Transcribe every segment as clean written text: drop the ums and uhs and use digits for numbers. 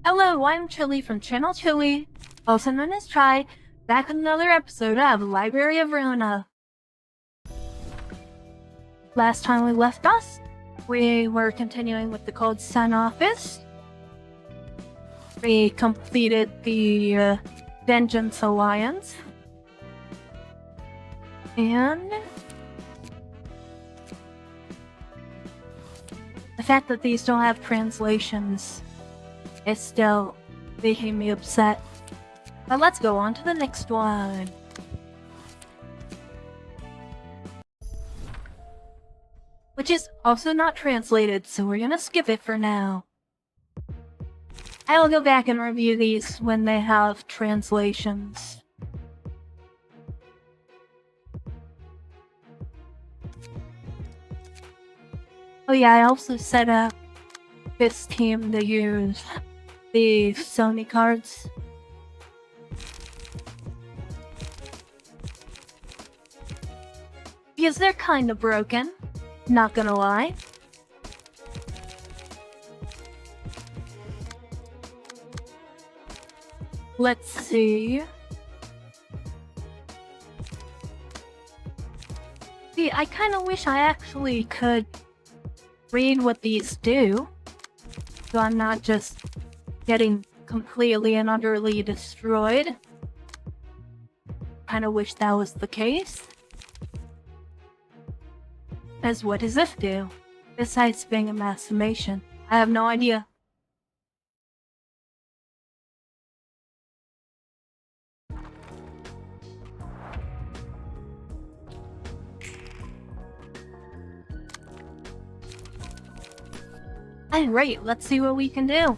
Hello, I'm Chylli from Channel Chylli, also known as Try, back with another episode of Library of Ruina. Last time we left us, we were continuing with the Cold Sun office. We completed the Vengeance Alliance. And the fact that these don't have translations is still making me upset. But let's go on to the next one. Which is also not translated, so we're gonna skip it for now. I'll go back and review these when they have translations. Oh yeah, I also set up this team to use the Sony cards. Because they're kinda broken, not gonna lie. Let's see. See, I kinda wish I actually could read what these do, so I'm not just getting completely and utterly destroyed. Kinda wish that was the case. As what does this do? Besides being a mass summation, I have no idea. Alright, let's see what we can do.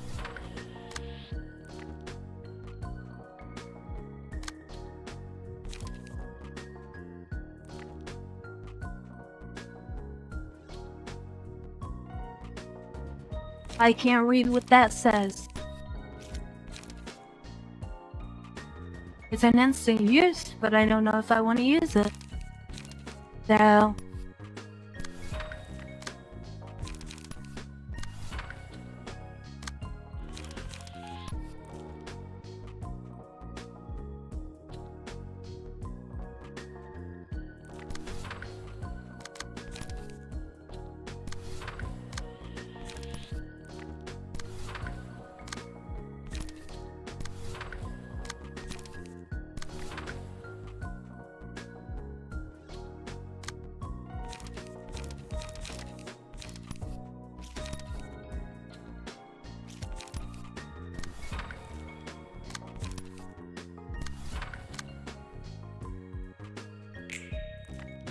I can't read what that says. It's an instant use, but I don't know if I want to use it. So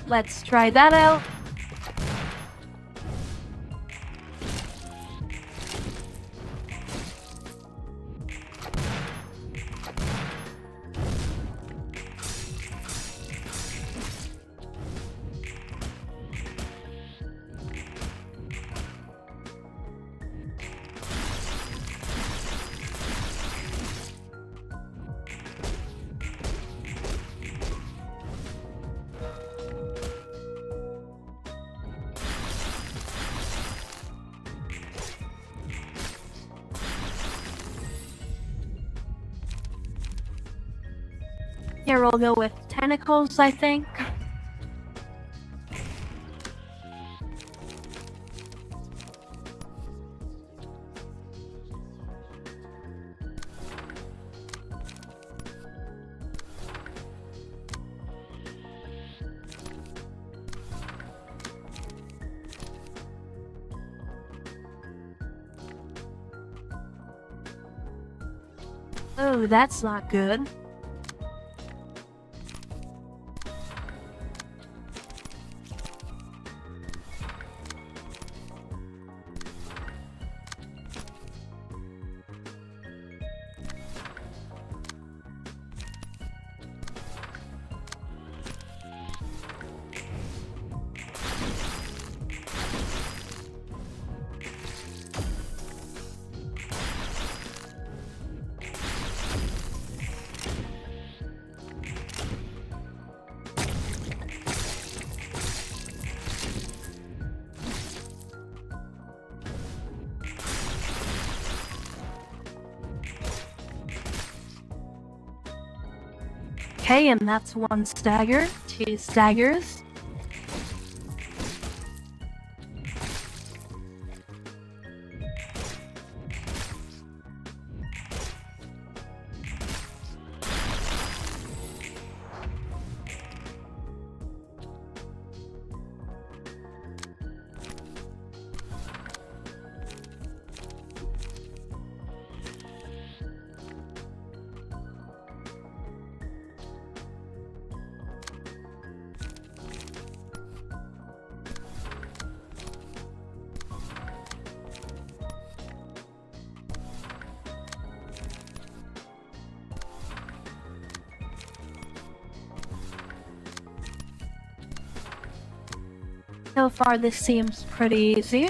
let's try that out. Here we'll go with tentacles, I think. Oh, that's not good. Okay, and that's one stagger, 2 staggers. So far, this seems pretty easy.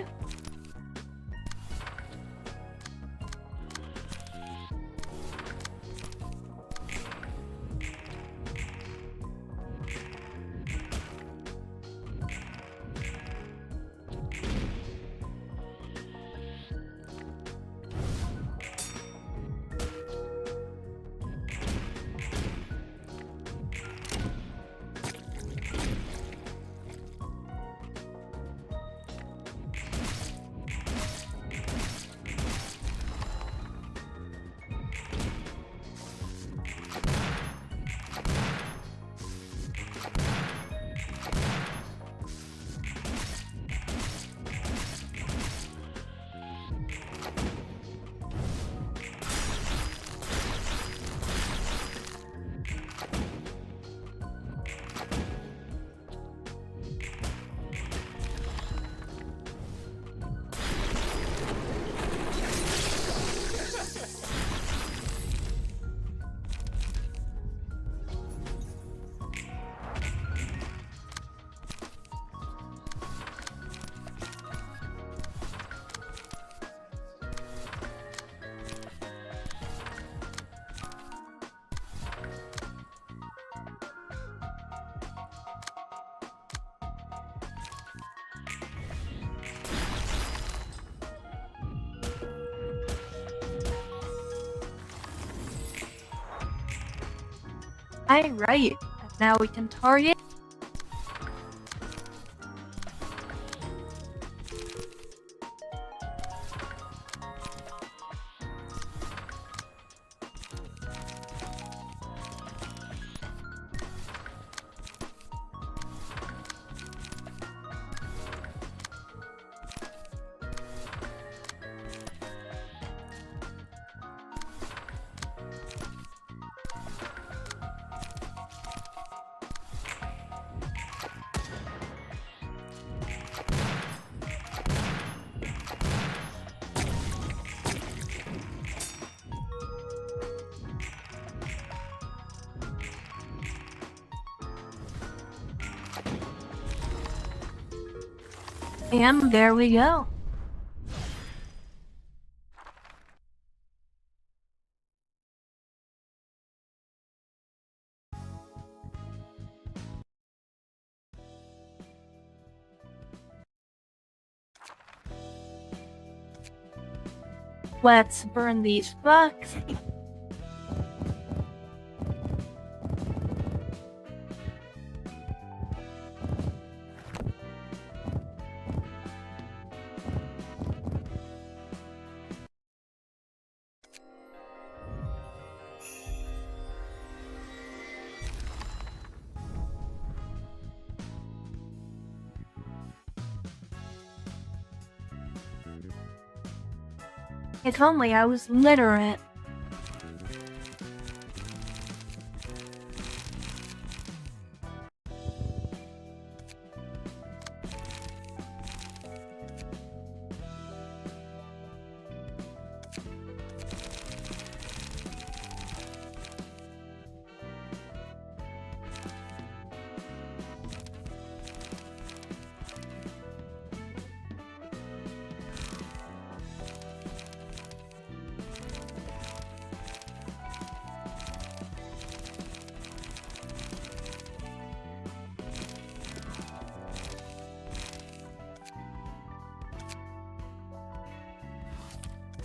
Alright, now we can target. And there we go. Let's burn these bucks. If only I was literate.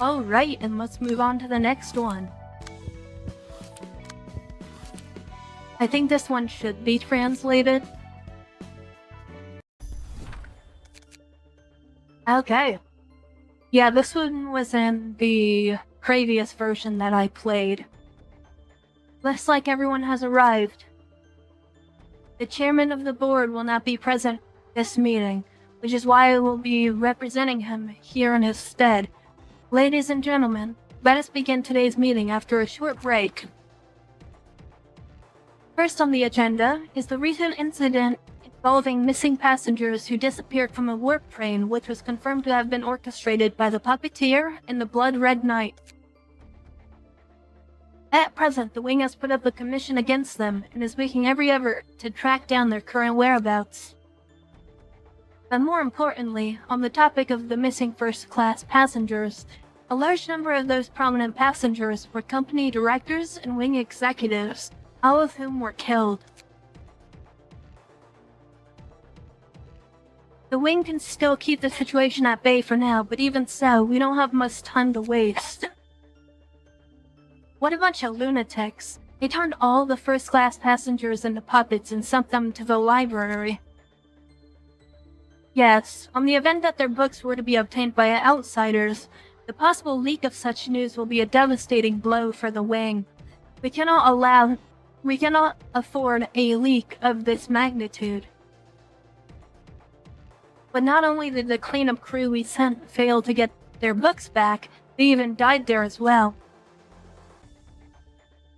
Alright, and let's move on to the next one. I think this one should be translated. Okay. Yeah, this one was in the previous version that I played. Looks like everyone has arrived. The chairman of the board will not be present at this meeting, which is why I will be representing him here in his stead. Ladies and gentlemen, let us begin today's meeting after a short break. First on the agenda is the recent incident involving missing passengers who disappeared from a warp train, which was confirmed to have been orchestrated by the Puppeteer and the Blood Red Knight. At present, the Wing has put up a commission against them and is making every effort to track down their current whereabouts. But more importantly, on the topic of the missing first-class passengers, a large number of those prominent passengers were company directors and Wing executives, all of whom were killed. The Wing can still keep the situation at bay for now, but even so, we don't have much time to waste. What a bunch of lunatics. They turned all the first-class passengers into puppets and sent them to the library. Yes, on the event that their books were to be obtained by outsiders, the possible leak of such news will be a devastating blow for the Wing. We cannot afford a leak of this magnitude. But not only did the cleanup crew we sent fail to get their books back, they even died there as well.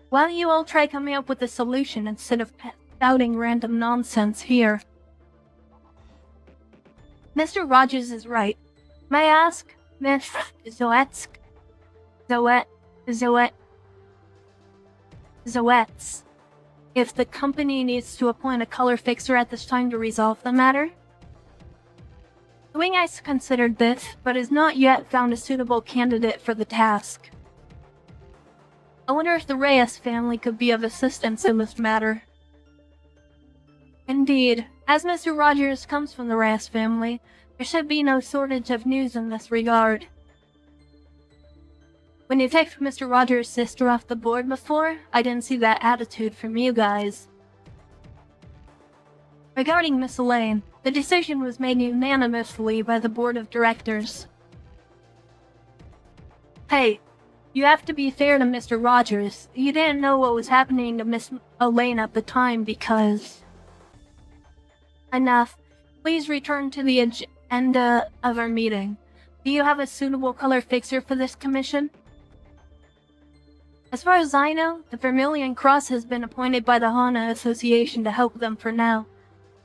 Why don't you all try coming up with a solution instead of spouting random nonsense here? Mr. Rogers is right. May I ask, Miss Zoetz, if the company needs to appoint a color fixer at this time to resolve the matter? The Wing has considered this, but has not yet found a suitable candidate for the task. I wonder if the Reyes family could be of assistance in this matter. Indeed, as Mr. Rogers comes from the Reyes family, there should be no shortage of news in this regard. When you take Mr. Rogers' sister off the board before, I didn't see that attitude from you guys. Regarding Miss Elaine, the decision was made unanimously by the board of directors. Hey, you have to be fair to Mr. Rogers. He didn't know what was happening to Miss Elaine at the time because... Enough. Please return to the agenda of our meeting. Do you have a suitable color fixer for this commission? As far as I know, the Vermilion Cross has been appointed by the Hana Association to help them for now.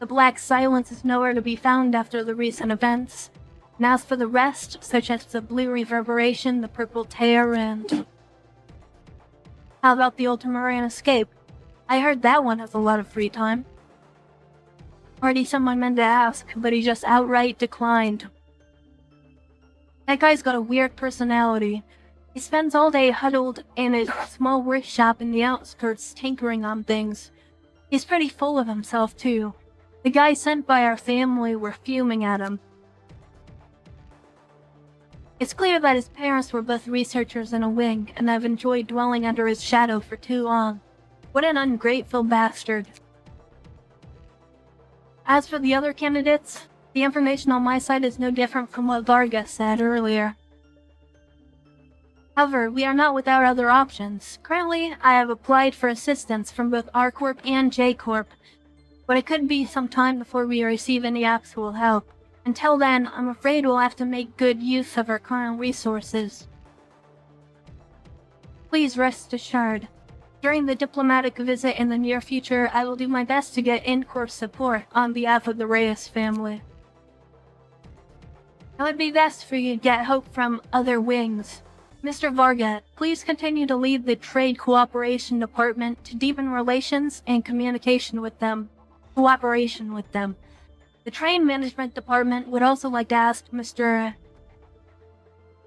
The Black Silence is nowhere to be found after the recent events. And as for the rest, such as the Blue Reverberation, the Purple Tear, and... How about the Ultramarine Escape? I heard that one has a lot of free time. Already someone meant to ask, but he just outright declined. That guy's got a weird personality. He spends all day huddled in his small workshop in the outskirts tinkering on things. He's pretty full of himself, too. The guys sent by our family were fuming at him. It's clear that his parents were both researchers in a wing, and have enjoyed dwelling under his shadow for too long. What an ungrateful bastard. As for the other candidates, the information on my side is no different from what Varga said earlier. However, we are not without other options. Currently, I have applied for assistance from both R-Corp and J-Corp, but it could be some time before we receive any actual help. Until then, I'm afraid we'll have to make good use of our current resources. Please rest assured. During the diplomatic visit in the near future, I will do my best to get in-course support on behalf of the Reyes family. It would be best for you to get help from other wings. Mr. Varga, please continue to lead the Trade Cooperation Department to deepen relations and cooperation with them. The Trade Management Department would also like to ask Mr.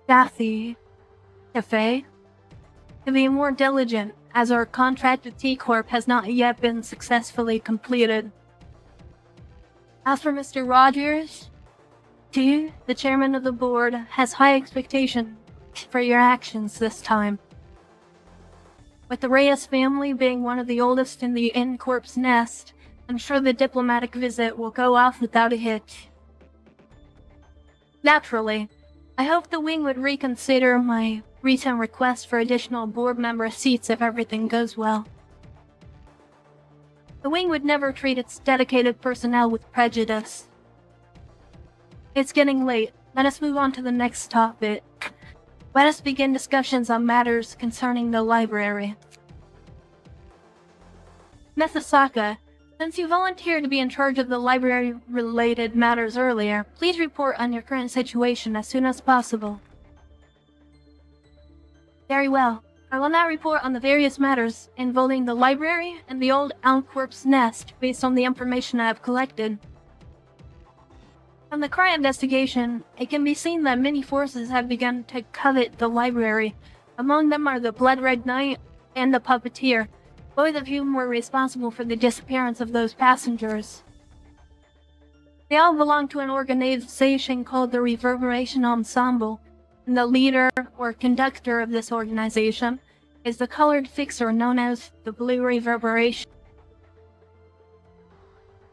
Cafe to be more diligent, as our contract with T-Corp has not yet been successfully completed. As for Mr. Rogers, too, the chairman of the board has high expectations for your actions this time. With the Reyes family being one of the oldest in the in-corpse nest, I'm sure the diplomatic visit will go off without a hitch. Naturally, I hope the wing would reconsider my recent request for additional board member seats if everything goes well. The wing would never treat its dedicated personnel with prejudice. It's getting late. Let us move on to the next topic. Let us begin discussions on matters concerning the library. Misasaka, since you volunteered to be in charge of the library-related matters earlier, please report on your current situation as soon as possible. Very well. I will now report on the various matters involving the library and the old Alcorp's nest based on the information I have collected. From the crime investigation, it can be seen that many forces have begun to covet the library. Among them are the Blood Red Knight and the Puppeteer, both of whom were responsible for the disappearance of those passengers. They all belong to an organization called the Reverberation Ensemble, and the leader or conductor of this organization is the colored fixer known as the Blue Reverberation.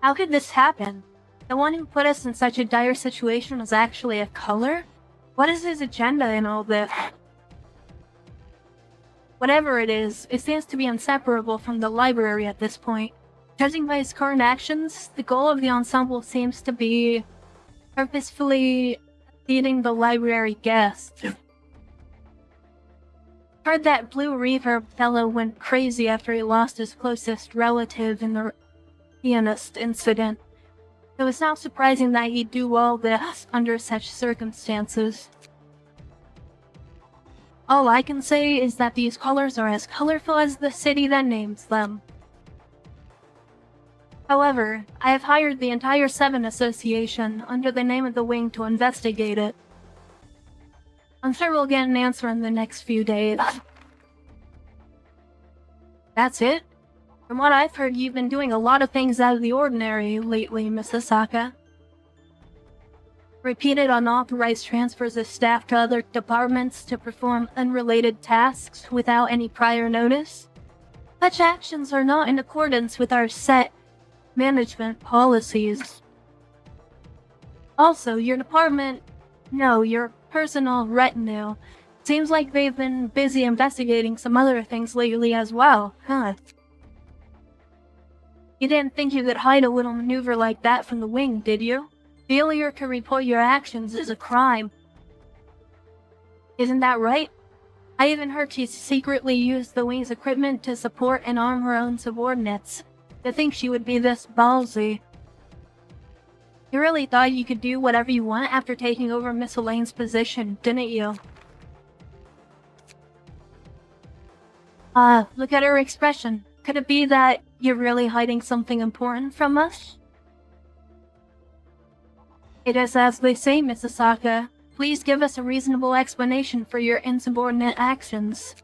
How could this happen? The one who put us in such a dire situation was actually a color? What is his agenda in all this? Whatever it is, it seems to be inseparable from the library at this point. Judging by his current actions, the goal of the ensemble seems to be purposefully feeding the library guests. Heard that Blue Reverb fellow went crazy after he lost his closest relative in the pianist incident. So it's not surprising that he'd do all this under such circumstances. All I can say is that these colors are as colorful as the city that names them. However, I have hired the entire 7 Association under the name of the wing to investigate it. I'm sure we'll get an answer in the next few days. That's it? From what I've heard, you've been doing a lot of things out of the ordinary lately, Misasaka. Repeated unauthorized transfers of staff to other departments to perform unrelated tasks without any prior notice. Such actions are not in accordance with our set management policies. Also, your personal retinue. Seems like they've been busy investigating some other things lately as well, huh? You didn't think you could hide a little maneuver like that from the wing, did you? Failure to report your actions is a crime. Isn't that right? I even heard she secretly used the wing's equipment to support and arm her own subordinates. To think she would be this ballsy. You really thought you could do whatever you want after taking over Miss Elaine's position, didn't you? Look at her expression. Could it be that you're really hiding something important from us? It is as they say, Misasaka. Please give us a reasonable explanation for your insubordinate actions.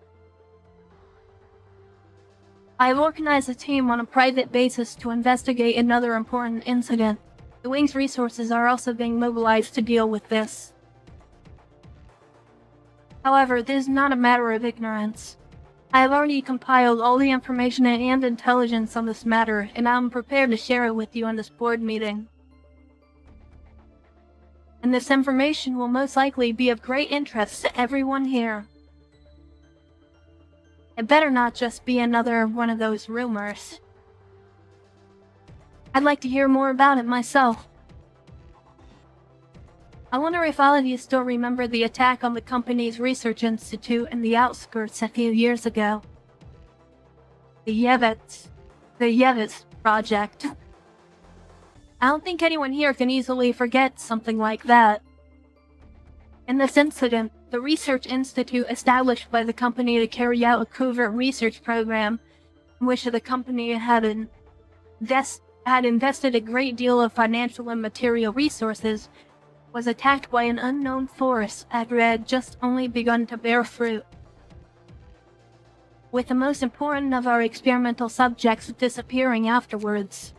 I have organized a team on a private basis to investigate another important incident. The wing's resources are also being mobilized to deal with this. However, this is not a matter of ignorance. I have already compiled all the information and intelligence on this matter, and I am prepared to share it with you in this board meeting. And this information will most likely be of great interest to everyone here. It better not just be another one of those rumors. I'd like to hear more about it myself. I wonder if all of you still remember the attack on the company's research institute in the outskirts a few years ago. The Yevitz project. I don't think anyone here can easily forget something like that. In this incident, the research institute established by the company to carry out a covert research program in which the company had invested a great deal of financial and material resources was attacked by an unknown force after it had just only begun to bear fruit. With the most important of our experimental subjects disappearing afterwards.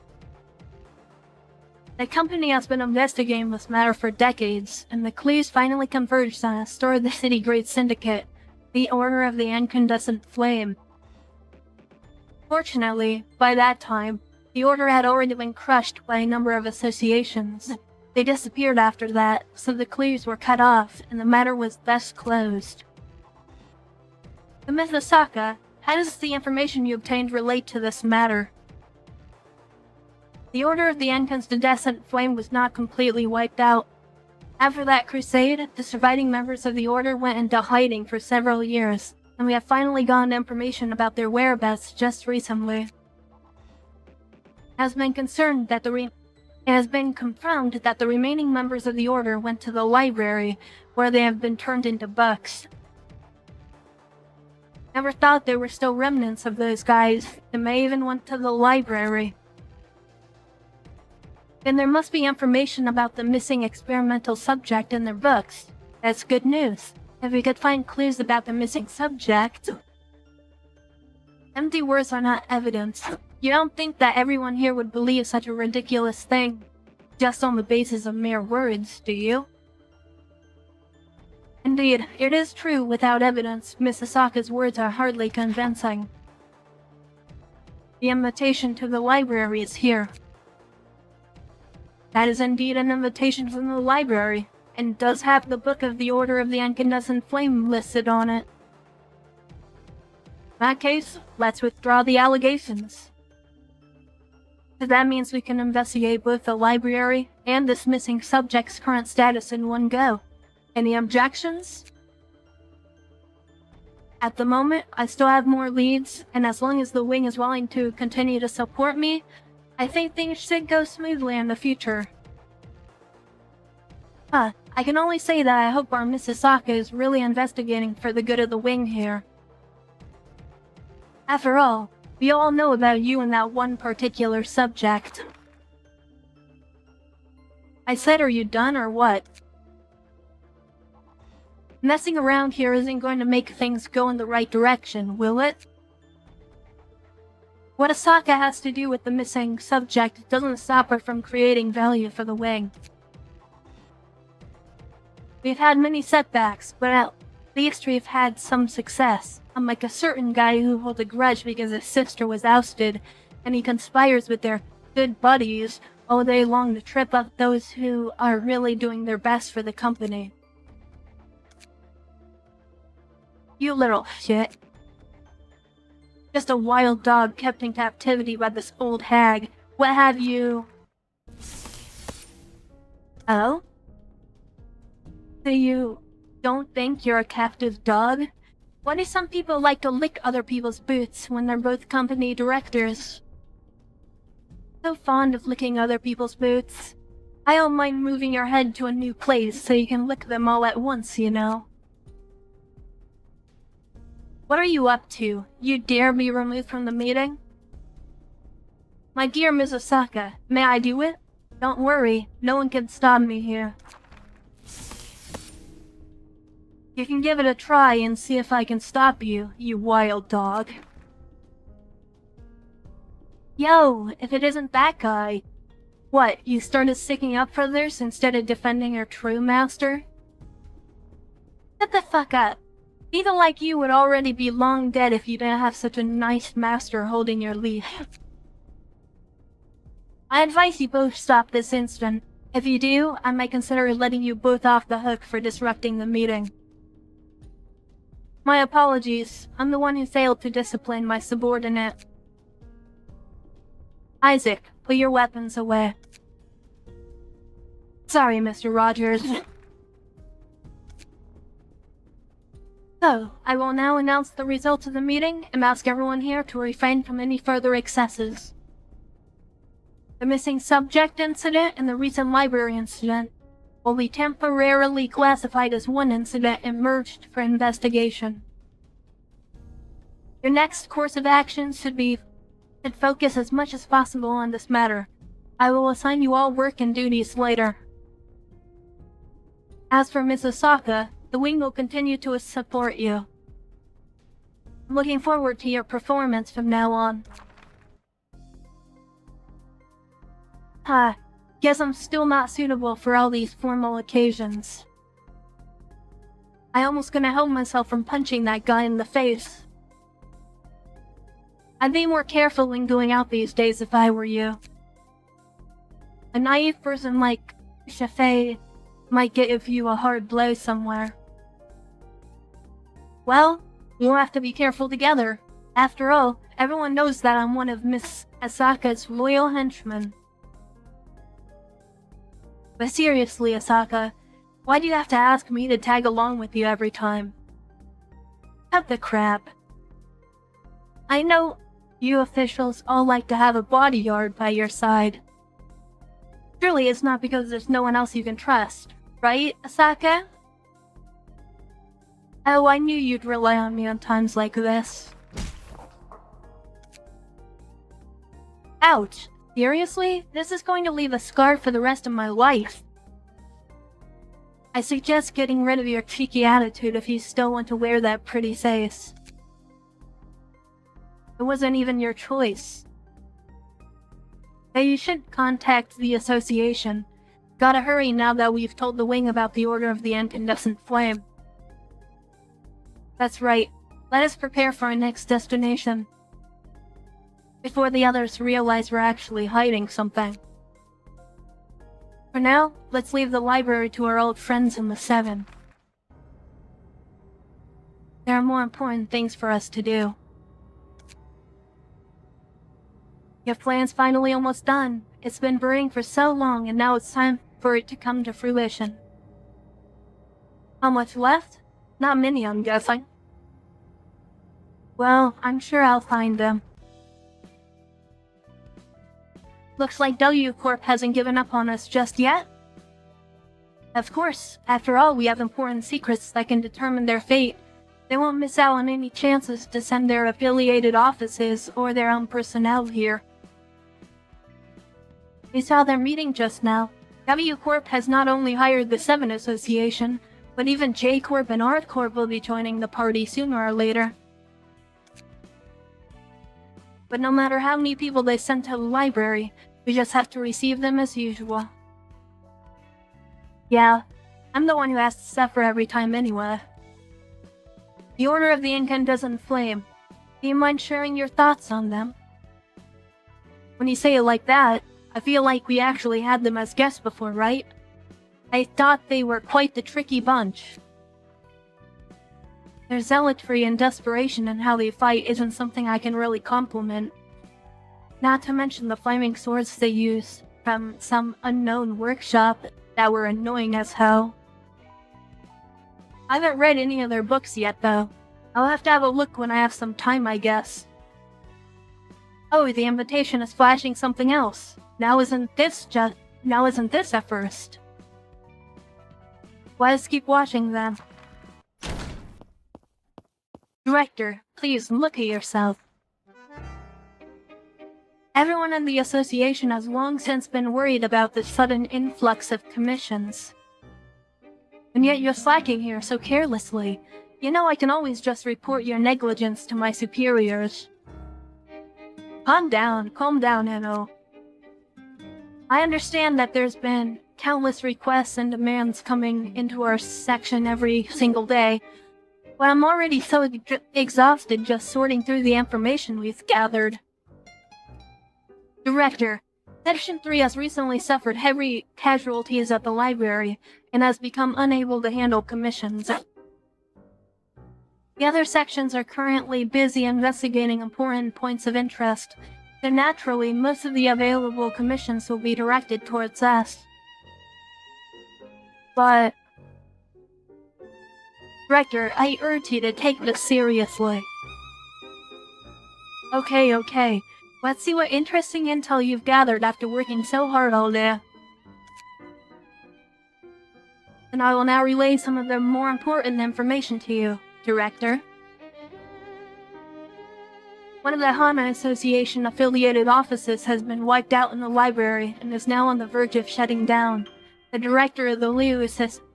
The company has been investigating this matter for decades, and the clues finally converged on a store of the City Great Syndicate, the Order of the Incandescent Flame. Unfortunately, by that time, the Order had already been crushed by a number of associations. They disappeared after that, so the clues were cut off, and the matter was thus closed. The Mithasaka, how does the information you obtained relate to this matter? The Order of the Incandescent Flame was not completely wiped out. After that crusade, the surviving members of the Order went into hiding for several years, and we have finally gotten information about their whereabouts just recently. It has been confirmed that the remaining members of the Order went to the library, where they have been turned into books. Never thought there were still remnants of those guys, and may even went to the library. Then there must be information about the missing experimental subject in their books. That's good news. If we could find clues about the missing subject... Empty words are not evidence. You don't think that everyone here would believe such a ridiculous thing, just on the basis of mere words, do you? Indeed, it is true without evidence, Misasaka's words are hardly convincing. The invitation to the library is here. That is indeed an invitation from the library, and does have the Book of the Order of the Incandescent Flame listed on it. In that case, let's withdraw the allegations. So that means we can investigate both the library and this missing subject's current status in one go. Any objections? At the moment, I still have more leads, and as long as the wing is willing to continue to support me, I think things should go smoothly in the future. I can only say that I hope our Misasaka is really investigating for the good of the wing here. After all, we all know about you and that one particular subject. I said, are you done or what? Messing around here isn't going to make things go in the right direction, will it? What Asaka has to do with the missing subject doesn't stop her from creating value for the wing. We've had many setbacks, but at least we've had some success. Unlike a certain guy who holds a grudge because his sister was ousted, and he conspires with their good buddies all day long to trip up those who are really doing their best for the company. You little shit. Just a wild dog kept in captivity by this old hag. What have you... Oh? So you don't think you're a captive dog? Why do some people like to lick other people's boots when they're both company directors? So fond of licking other people's boots. I don't mind moving your head to a new place so you can lick them all at once, you know. What are you up to? You dare be removed from the meeting? My dear Misasaka, may I do it? Don't worry, no one can stop me here. You can give it a try and see if I can stop you, you wild dog. Yo, if it isn't that guy. What, you started sticking up for others instead of defending your true master? Shut the fuck up. People like you would already be long dead if you didn't have such a nice master holding your leash. I advise you both stop this instant. If you do, I might consider letting you both off the hook for disrupting the meeting. My apologies, I'm the one who failed to discipline my subordinate. Isaac, put your weapons away. Sorry, Mr. Rogers. So, I will now announce the results of the meeting and ask everyone here to refrain from any further excesses. The missing subject incident and the recent library incident will be temporarily classified as one incident and merged for investigation. Your next course of action should focus as much as possible on this matter. I will assign you all work and duties later. As for Ms. Osaka, the wing will continue to support you. I'm looking forward to your performance from now on. Guess I'm still not suitable for all these formal occasions. I almost couldn't help myself from punching that guy in the face. I'd be more careful when going out these days if I were you. A naive person like Chylli might give you a hard blow somewhere. Well, we'll have to be careful together. After all, everyone knows that I'm one of Miss Asaka's loyal henchmen. But seriously, Asaka, why do you have to ask me to tag along with you every time? Cut the crap. I know you officials all like to have a bodyguard by your side. Surely it's not because there's no one else you can trust, right, Asaka? Oh, I knew you'd rely on me on times like this. Ouch. Seriously? This is going to leave a scar for the rest of my life. I suggest getting rid of your cheeky attitude if you still want to wear that pretty face. It wasn't even your choice. But you should contact the association. Gotta hurry now that we've told the wing about the Order of the Incandescent Flame. That's right. Let us prepare for our next destination. Before the others realize we're actually hiding something. For now, let's leave the library to our old friends in the Seven. There are more important things for us to do. Your plan's finally almost done. It's been brewing for so long, and now it's time for it to come to fruition. How much left? Not many, I'm guessing. Well, I'm sure I'll find them. Looks like W Corp hasn't given up on us just yet. Of course, after all, we have important secrets that can determine their fate. They won't miss out on any chances to send their affiliated offices or their own personnel here. We saw their meeting just now. W Corp has not only hired the Seven Association, but even J Corp and R Corp will be joining the party sooner or later. But no matter how many people they send to the library, we just have to receive them as usual. Yeah, I'm the one who has to suffer every time anyway. The Order of the Incandescent Flame. Do you mind sharing your thoughts on them? When you say it like that, I feel like we actually had them as guests before, right? I thought they were quite the tricky bunch. Their zealotry and desperation in how they fight isn't something I can really compliment. Not to mention the flaming swords they use from some unknown workshop that were annoying as hell. I haven't read any of their books yet, though. I'll have to have a look when I have some time, I guess. Oh, the invitation is flashing something else. Now isn't this at first? Why just keep watching then? Director, please look at yourself. Everyone in the association has long since been worried about the sudden influx of commissions. And yet you're slacking here so carelessly. You know I can always just report your negligence to my superiors. Calm down, Enno. I understand that there's been countless requests and demands coming into our section every single day, but I'm already so exhausted just sorting through the information we've gathered. Director, Section 3 has recently suffered heavy casualties at the library and has become unable to handle commissions. The other sections are currently busy investigating important points of interest, so naturally most of the available commissions will be directed towards us. But... Director, I urge you to take this seriously. Okay. Let's see what interesting intel you've gathered after working so hard all day. And I will now relay some of the more important information to you, Director. One of the Hana Association affiliated offices has been wiped out in the library and is now on the verge of shutting down. The director of the Liu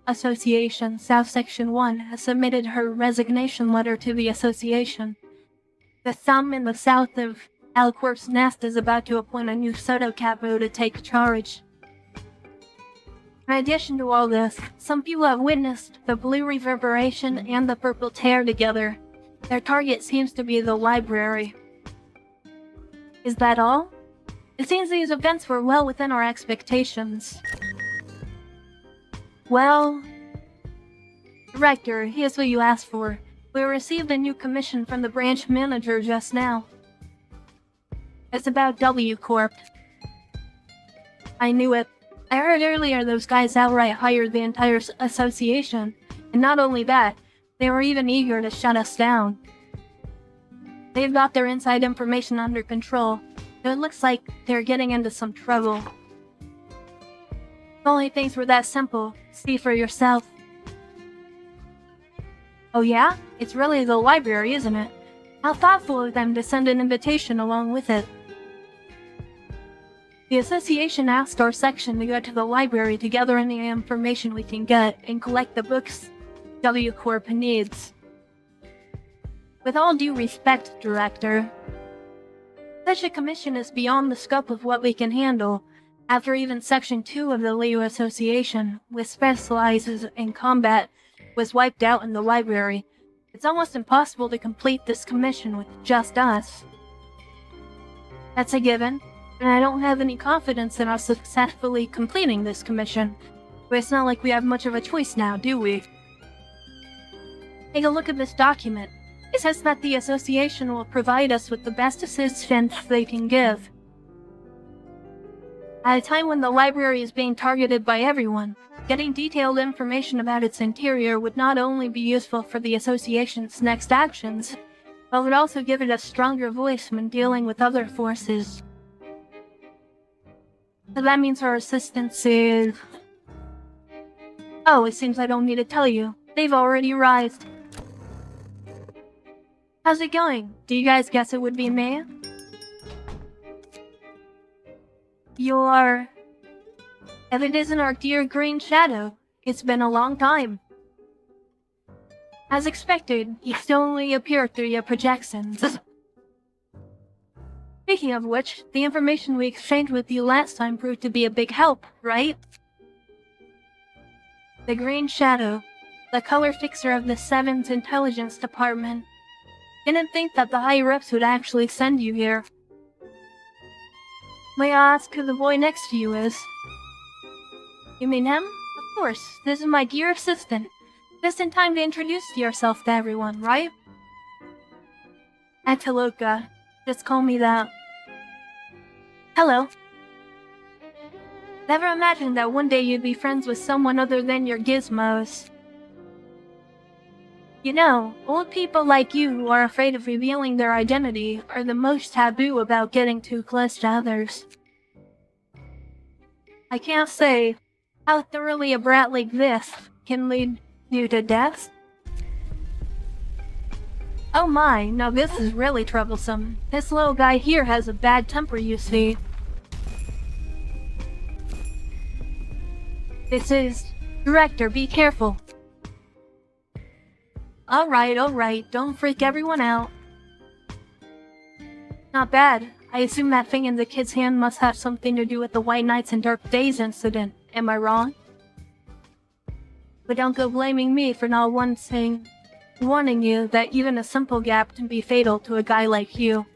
Association, South Section 1, has submitted her resignation letter to the association. The thumb in the south of Alcorp's Nest is about to appoint a new Soto Capo to take charge. In addition to all this, some people have witnessed the blue reverberation and the purple tear together. Their target seems to be the library. Is that all? It seems these events were well within our expectations. Well, Director, here's what you asked for. We received a new commission from the branch manager just now. It's about W Corp. I knew it. I heard earlier those guys outright hired the entire association, and not only that, they were even eager to shut us down. They've got their inside information under control, so it looks like they're getting into some trouble. If only things were that simple, see for yourself. Oh yeah? It's really the library, isn't it? How thoughtful of them to send an invitation along with it. The association asked our section to go to the library to gather any information we can get and collect the books W Corp needs. With all due respect, Director, such a commission is beyond the scope of what we can handle. After even Section 2 of the Leo Association, which specializes in combat, was wiped out in the library, it's almost impossible to complete this commission with just us. That's a given. And I don't have any confidence in us successfully completing this commission. But it's not like we have much of a choice now, do we? Take a look at this document. It says that the association will provide us with the best assistance they can give. At a time when the library is being targeted by everyone, getting detailed information about its interior would not only be useful for the association's next actions, but would also give it a stronger voice when dealing with other forces. So that means our assistance is... Oh, it seems I don't need to tell you. They've already arrived. How's it going? Do you guys guess it would be me? If it isn't our dear Green Shadow, it's been a long time. As expected, he still only appeared through your projections. Speaking of which, the information we exchanged with you last time proved to be a big help, right? The Green Shadow, the color fixer of the 7's intelligence department, didn't think that the higher-ups would actually send you here. May I ask who the boy next to you is? You mean him? Of course, this is my dear assistant. Just in time to introduce yourself to everyone, right? Ataloka. Just call me that. Hello. Never imagined that one day you'd be friends with someone other than your gizmos. You know, old people like you who are afraid of revealing their identity are the most taboo about getting too close to others. I can't say how thoroughly a brat like this can lead you to death. Oh my, now this is really troublesome. This little guy here has a bad temper, you see. This is... Director, be careful. Alright, don't freak everyone out. Not bad. I assume that thing in the kid's hand must have something to do with the White Nights and Dark Days incident. Am I wrong? But don't go blaming me for not warning you that even a simple gap can be fatal to a guy like you.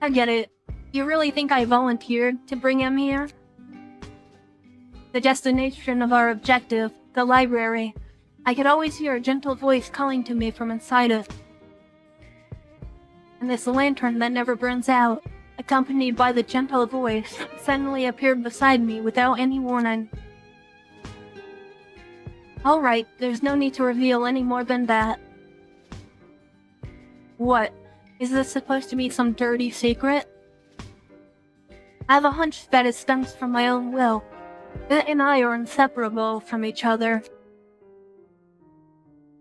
I get it. You really think I volunteered to bring him here? The destination of our objective, the library. I could always hear a gentle voice calling to me from inside it. And this lantern that never burns out, accompanied by the gentle voice, suddenly appeared beside me without any warning. Alright, there's no need to reveal any more than that. What? Is this supposed to be some dirty secret? I have a hunch that it stems from my own will. It and I are inseparable from each other.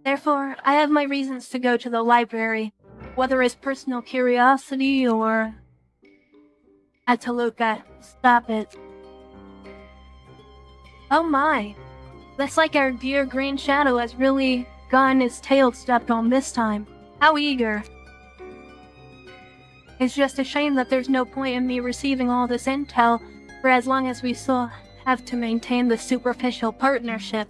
Therefore, I have my reasons to go to the library, whether it's personal curiosity or... Ataloka, stop it. Oh my. Looks like our dear Green Shadow has really gotten his tail stepped on this time. How eager. It's just a shame that there's no point in me receiving all this intel for as long as we still have to maintain the superficial partnership.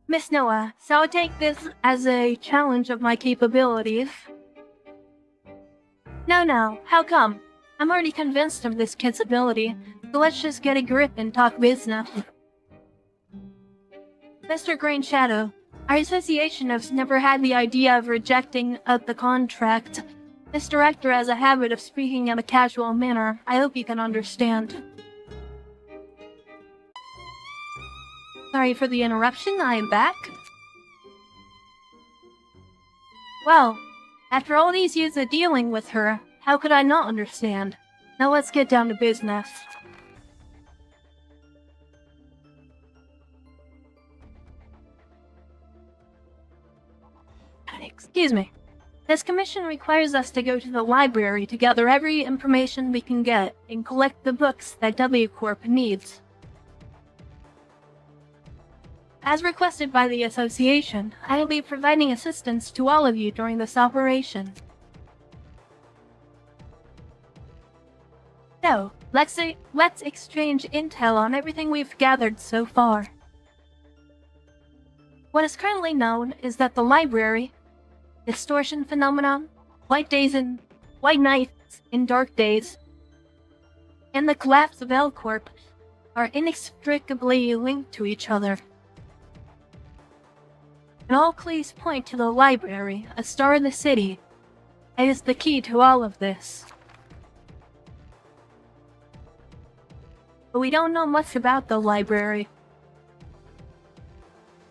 Miss Noah, so I'll take this as a challenge of my capabilities. No, how come? I'm already convinced of this kid's ability, so let's just get a grip and talk business. Mr. Green Shadow, our association has never had the idea of rejecting the contract. This director has a habit of speaking in a casual manner. I hope you can understand. Sorry for the interruption, I am back. Well, after all these years of dealing with her, how could I not understand? Now let's get down to business. Excuse me. This commission requires us to go to the library to gather every information we can get and collect the books that W Corp needs. As requested by the association, I will be providing assistance to all of you during this operation. So, let's exchange intel on everything we've gathered so far. What is currently known is that the library, distortion phenomenon, white nights and dark days, and the collapse of L Corp are inextricably linked to each other. And all clues point to the library, a star in the city. It is the key to all of this. But we don't know much about the library.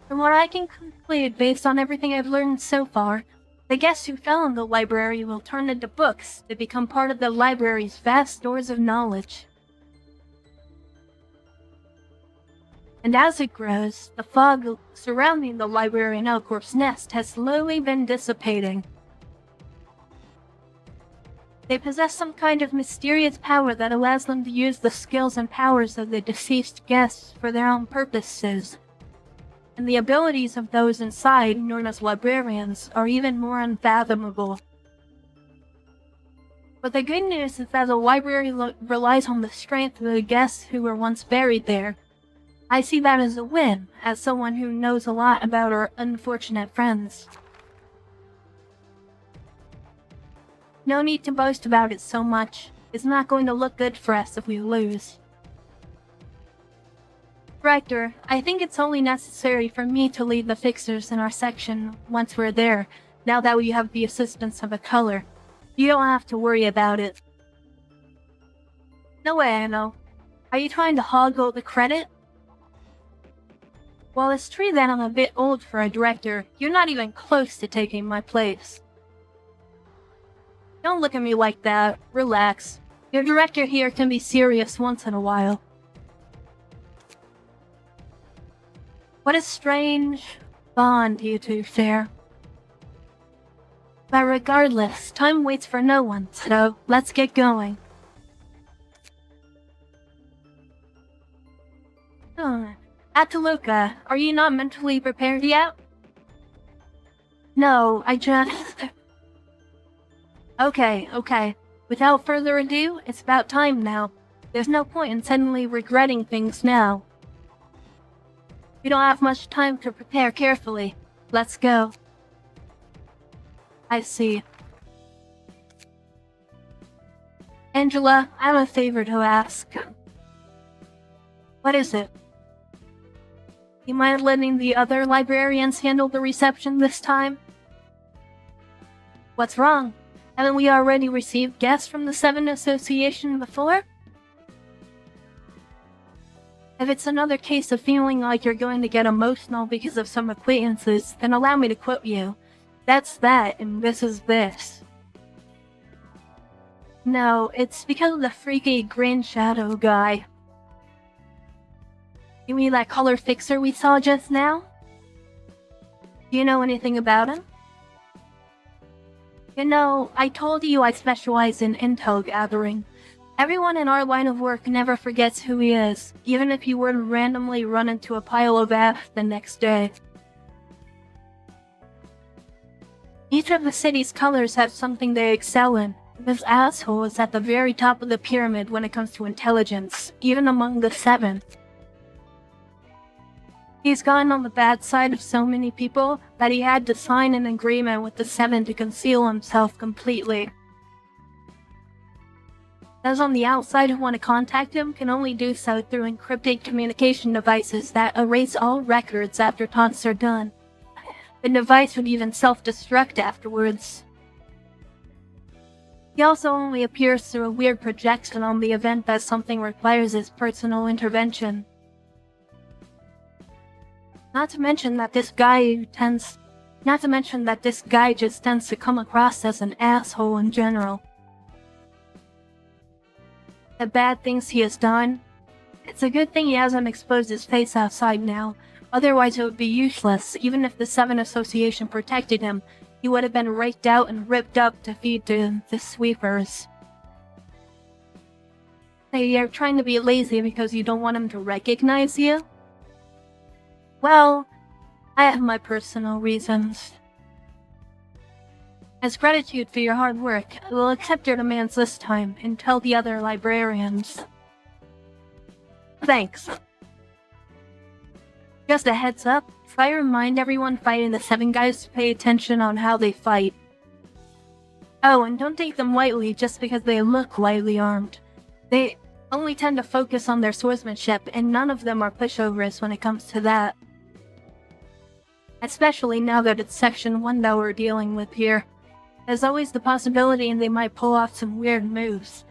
From what I can conclude based on everything I've learned so far, the guests who found the library will turn into books to become part of the library's vast stores of knowledge. And as it grows, the fog surrounding the library in Elcorp's nest has slowly been dissipating. They possess some kind of mysterious power that allows them to use the skills and powers of the deceased guests for their own purposes. And the abilities of those inside, known as librarians, are even more unfathomable. But the good news is that the library relies on the strength of the guests who were once buried there. I see that as a win, as someone who knows a lot about our unfortunate friends. No need to boast about it so much. It's not going to look good for us if we lose. Director, I think it's only necessary for me to lead the fixers in our section once we're there, now that we have the assistance of a color. You don't have to worry about it. No way, I know. Are you trying to hog all the credit? Well, it's true that I'm a bit old for a director. You're not even close to taking my place. Don't look at me like that. Relax. Your director here can be serious once in a while. What a strange bond you two share. But regardless, time waits for no one, so let's get going. Ataluka, are you not mentally prepared yet? No, I just... Okay. Without further ado, it's about time now. There's no point in suddenly regretting things now. We don't have much time to prepare carefully. Let's go. I see. Angela, I have a favor to ask. What is it? You mind letting the other librarians handle the reception this time? What's wrong? Haven't we already received guests from the Seven Association before? If it's another case of feeling like you're going to get emotional because of some acquaintances, then allow me to quote you. That's that, and this is this. No, it's because of the freaky Green Shadow guy. You mean that color fixer we saw just now? Do you know anything about him? You know, I told you I specialize in intel gathering. Everyone in our line of work never forgets who he is, even if you were to randomly run into a pile of ash the next day. Each of the city's colors have something they excel in. This asshole is at the very top of the pyramid when it comes to intelligence, even among the seven. He's gotten on the bad side of so many people that he had to sign an agreement with the Seven to conceal himself completely. Those on the outside who want to contact him can only do so through encrypted communication devices that erase all records after talks are done. The device would even self-destruct afterwards. He also only appears through a weird projection on the event that something requires his personal intervention. Not to mention that this guy just tends to come across as an asshole in general. The bad things he has done, it's a good thing he hasn't exposed his face outside now, otherwise it would be useless. Even if the Seven Association protected him, he would have been raked out and ripped up to feed to the sweepers. So you're trying to be lazy because you don't want him to recognize you? Well, I have my personal reasons. As gratitude for your hard work, I will accept your demands this time and tell the other librarians. Thanks. Just a heads up, if I remind everyone fighting the Seven Guys to pay attention on how they fight. Oh, and don't take them lightly just because they look lightly armed. They only tend to focus on their swordsmanship, and none of them are pushovers when it comes to that. Especially now that it's Section 1 that we're dealing with here. There's always the possibility they might pull off some weird moves.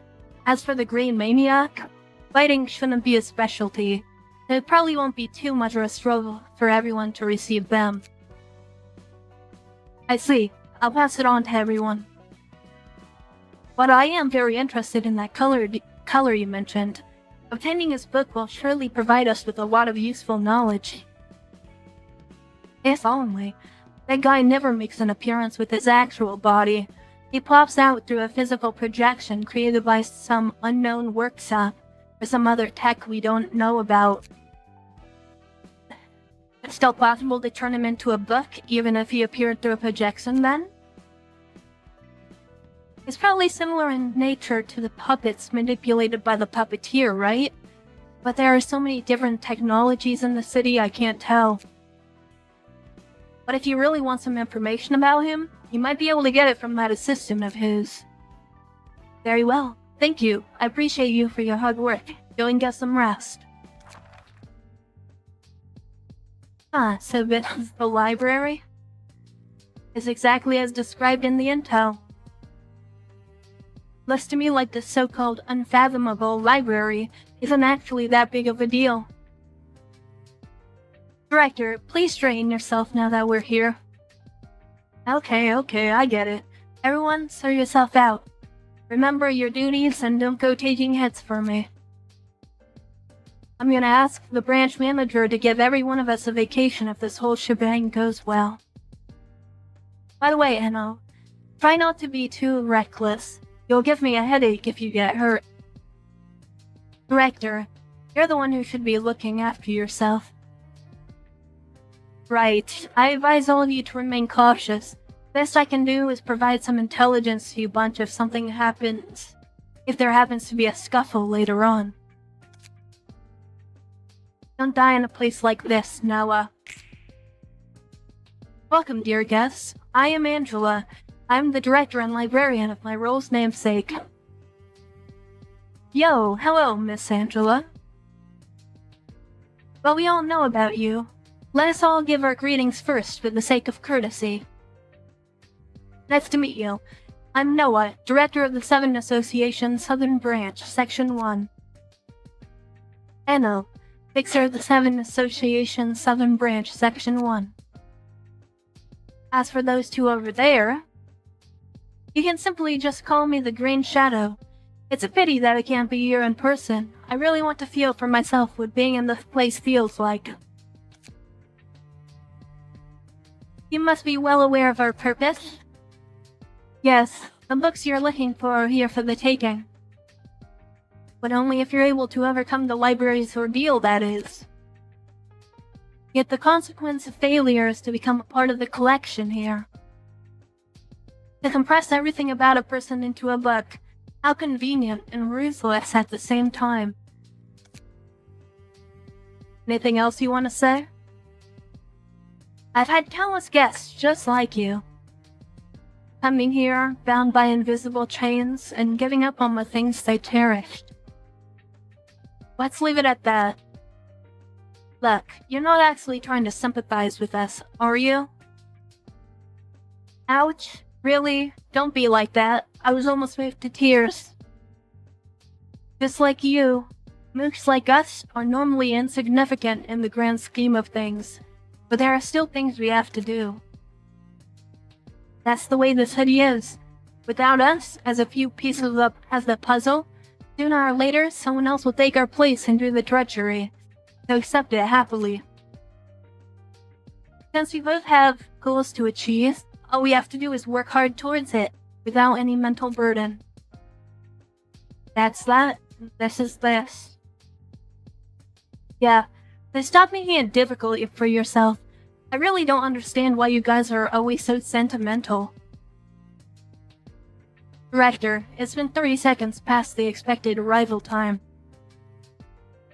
As for the Green Maniac, fighting shouldn't be a specialty. It probably won't be too much of a struggle for everyone to receive them. I see. I'll pass it on to everyone. But I am very interested in that color you mentioned. Obtaining his book will surely provide us with a lot of useful knowledge. If only. That guy never makes an appearance with his actual body. He pops out through a physical projection created by some unknown workshop, or some other tech we don't know about. It's still possible to turn him into a book, even if he appeared through a projection then? It's probably similar in nature to the puppets manipulated by the puppeteer, right? But there are so many different technologies in the city, I can't tell. But if you really want some information about him, you might be able to get it from that assistant of his. Very well. Thank you. I appreciate you for your hard work. Go and get some rest. So this is the library? It's exactly as described in the intel. Looks to me like the so-called unfathomable library isn't actually that big of a deal. Director, please straighten yourself now that we're here. Okay, I get it. Everyone, sort yourself out. Remember your duties and don't go taking hits for me. I'm gonna ask the branch manager to give every one of us a vacation if this whole shebang goes well. By the way, Enno, try not to be too reckless. You'll give me a headache if you get hurt. Director, you're the one who should be looking after yourself. Right. I advise all of you to remain cautious. Best I can do is provide some intelligence to you bunch if something happens. If there happens to be a scuffle later on. Don't die in a place like this, Noah. Welcome, dear guests. I am Angela. I'm the director and librarian of my role's namesake. Yo, hello, Miss Angela. Well, we all know about you. Let us all give our greetings first for the sake of courtesy. Nice to meet you. I'm Noah, Director of the Seven Association Southern Branch, Section 1. Enno, Fixer of the Seven Association Southern Branch, Section 1. As for those two over there, you can simply just call me the Green Shadow. It's a pity that I can't be here in person. I really want to feel for myself what being in this place feels like. You must be well aware of our purpose. Yes, the books you're looking for are here for the taking. But only if you're able to overcome the library's ordeal, that is. Yet the consequence of failure is to become a part of the collection here. To compress everything about a person into a book, how convenient and ruthless at the same time. Anything else you want to say? I've had countless guests just like you. Coming here, bound by invisible chains, and giving up on the things they cherished. Let's leave it at that. Look, you're not actually trying to sympathize with us, are you? Ouch, really? Don't be like that. I was almost moved to tears. Just like you, mooks like us are normally insignificant in the grand scheme of things, but there are still things we have to do. That's the way the city is. Without us, as a few pieces of the puzzle, sooner or later someone else will take our place and do the drudgery. So accept it happily. Since we both have goals to achieve, all we have to do is work hard towards it, without any mental burden. That's that. This is this. Yeah, so stop making it difficult for yourself. I really don't understand why you guys are always so sentimental. Director, it's been 30 seconds past the expected arrival time.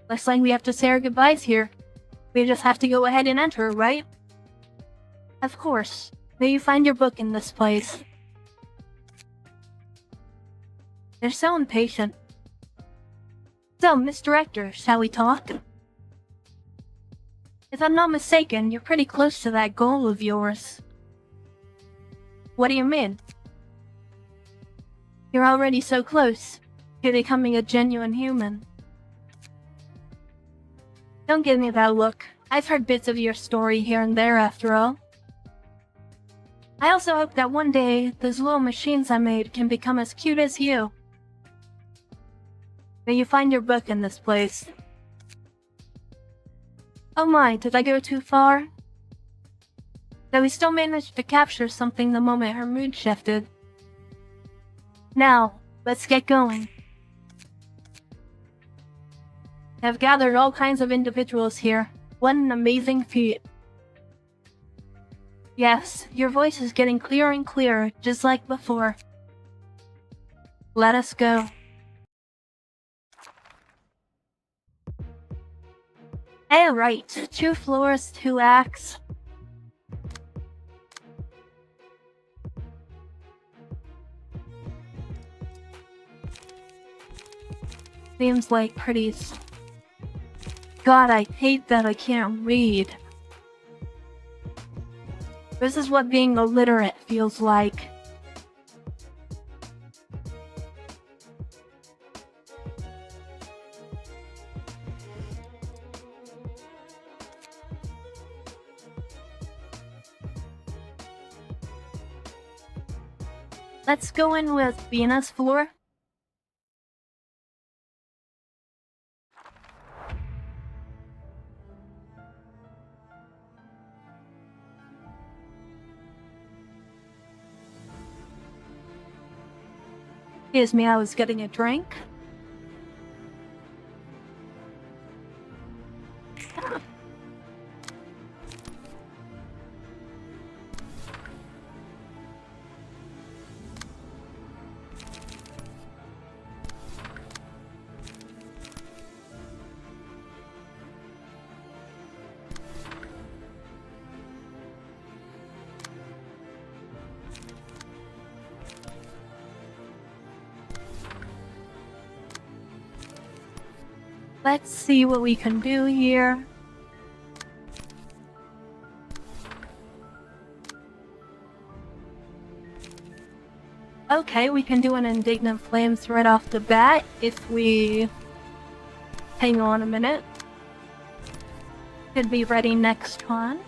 Looks like we have to say our goodbyes here. We just have to go ahead and enter, right? Of course. May you find your book in this place. They're so impatient. So, Miss Director, shall we talk? If I'm not mistaken, you're pretty close to that goal of yours. What do you mean? You're already so close to becoming a genuine human. Don't give me that look. I've heard bits of your story here and there after all. I also hope that one day, those little machines I made can become as cute as you. May you find your book in this place. Oh my, did I go too far? Though we still managed to capture something the moment her mood shifted. Now, let's get going. I've gathered all kinds of individuals here. What an amazing feat. Yes, your voice is getting clearer and clearer, just like before. Let us go. Right, 2 floors, 2 acts. Seems like pretty... God, I hate that I can't read. This is what being illiterate feels like. Let's go in with Venus floor. Excuse me, I was getting a drink. Let's see what we can do here. Okay, we can do an Indignant Flames right off the bat if we... Hang on a minute. Should be ready next one.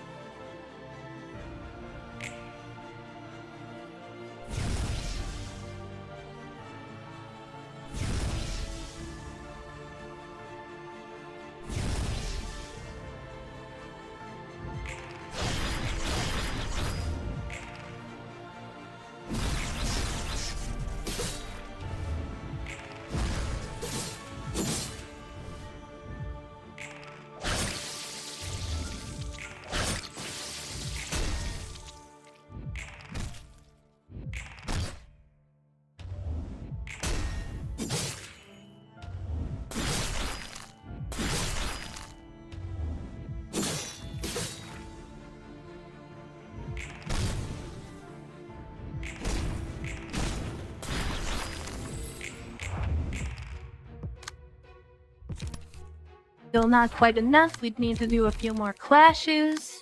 still not quite enough. We'd need to do a few more clashes.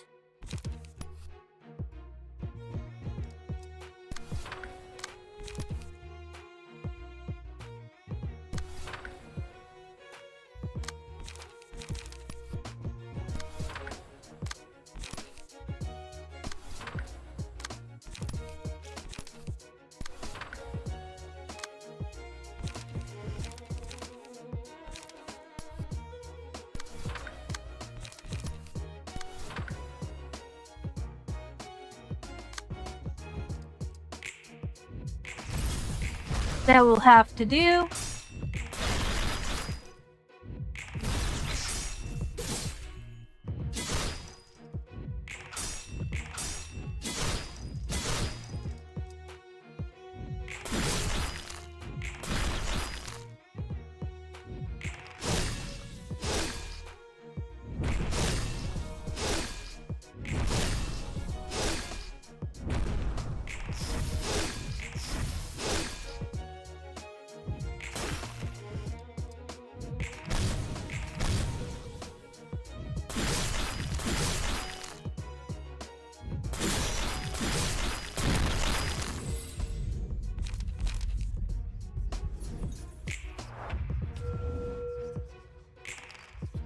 That will have to do.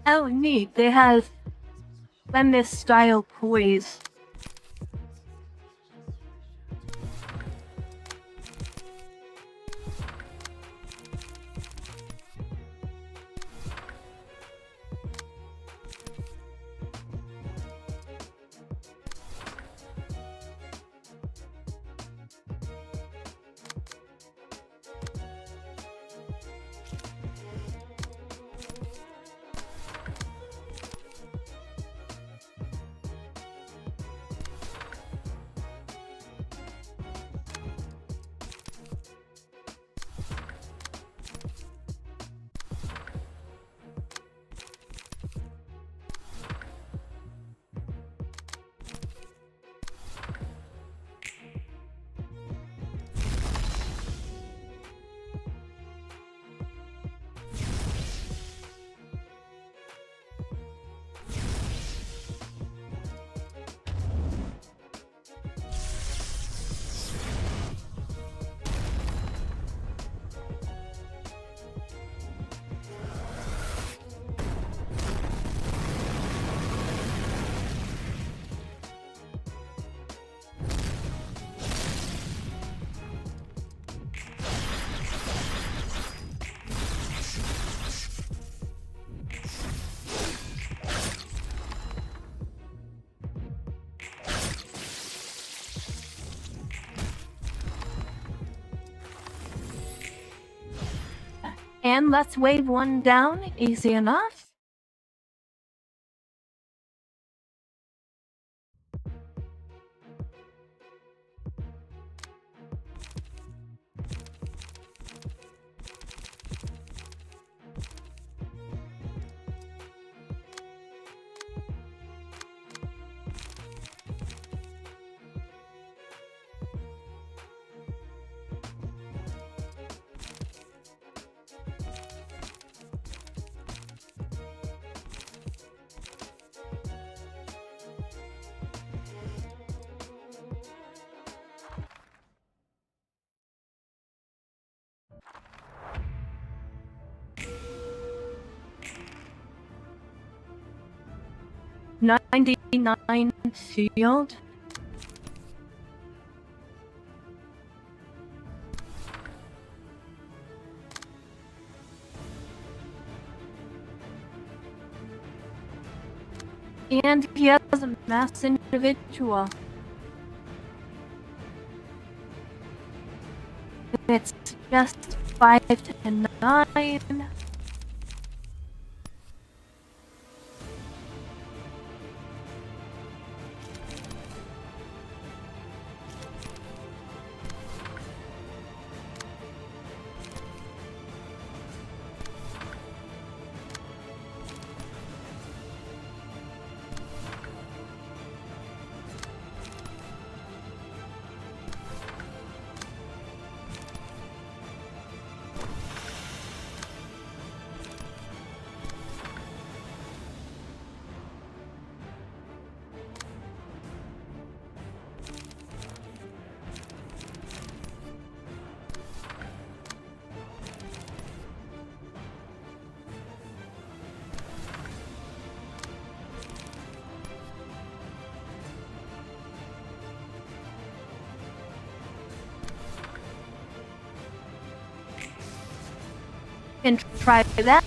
Oh, neat. They have this style poise. And let's wave one down, easy enough. $99 field. And he has a mass individual. It's just 5 to 9. can try that.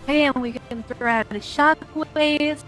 And we can throw out a shockwave.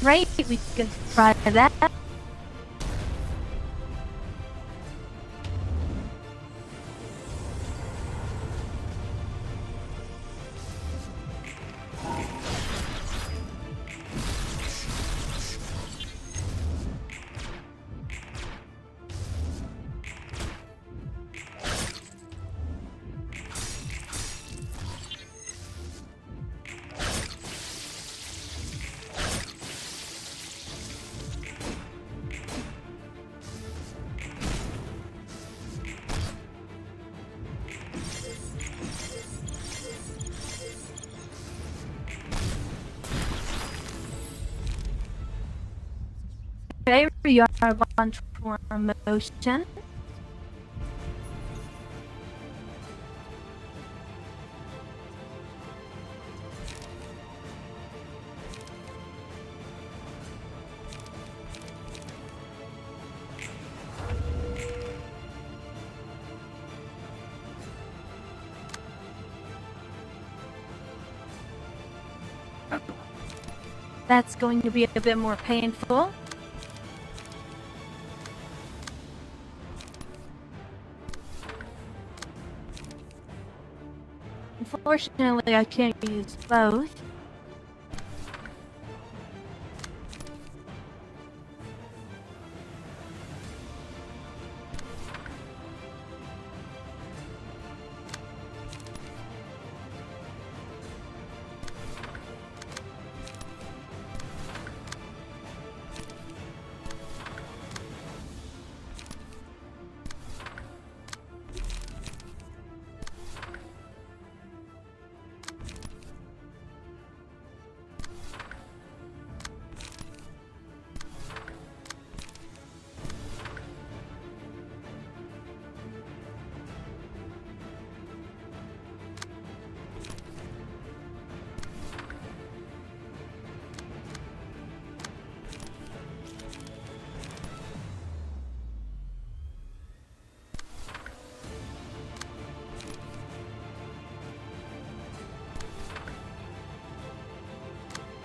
Right, we can try that. Okay, we are on for motion. That's going to be a bit more painful. Unfortunately, I can't use both.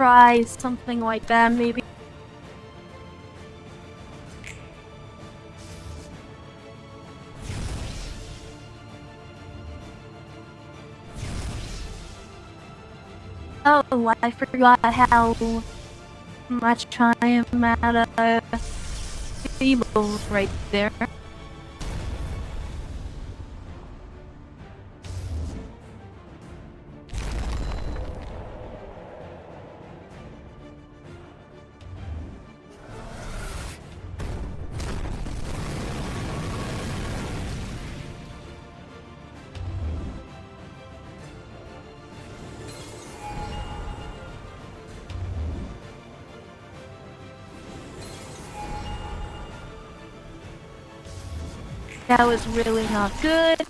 try something like that, maybe. Oh, I forgot how much I am at feebles right there. That was really not good.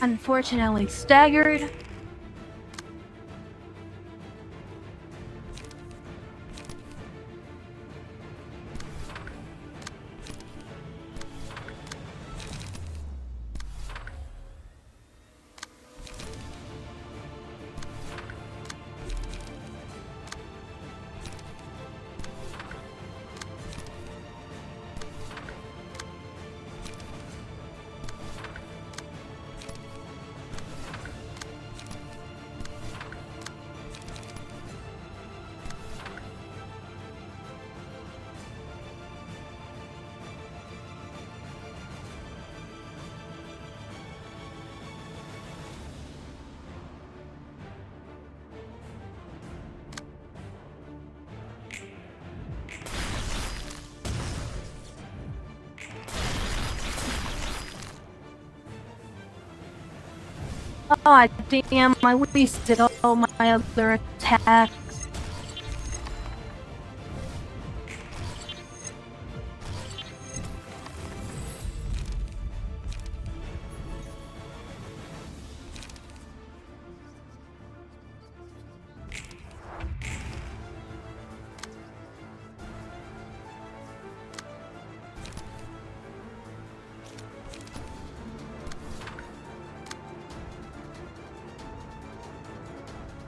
Unfortunately staggered. Aw, damn, I wasted all my other attacks.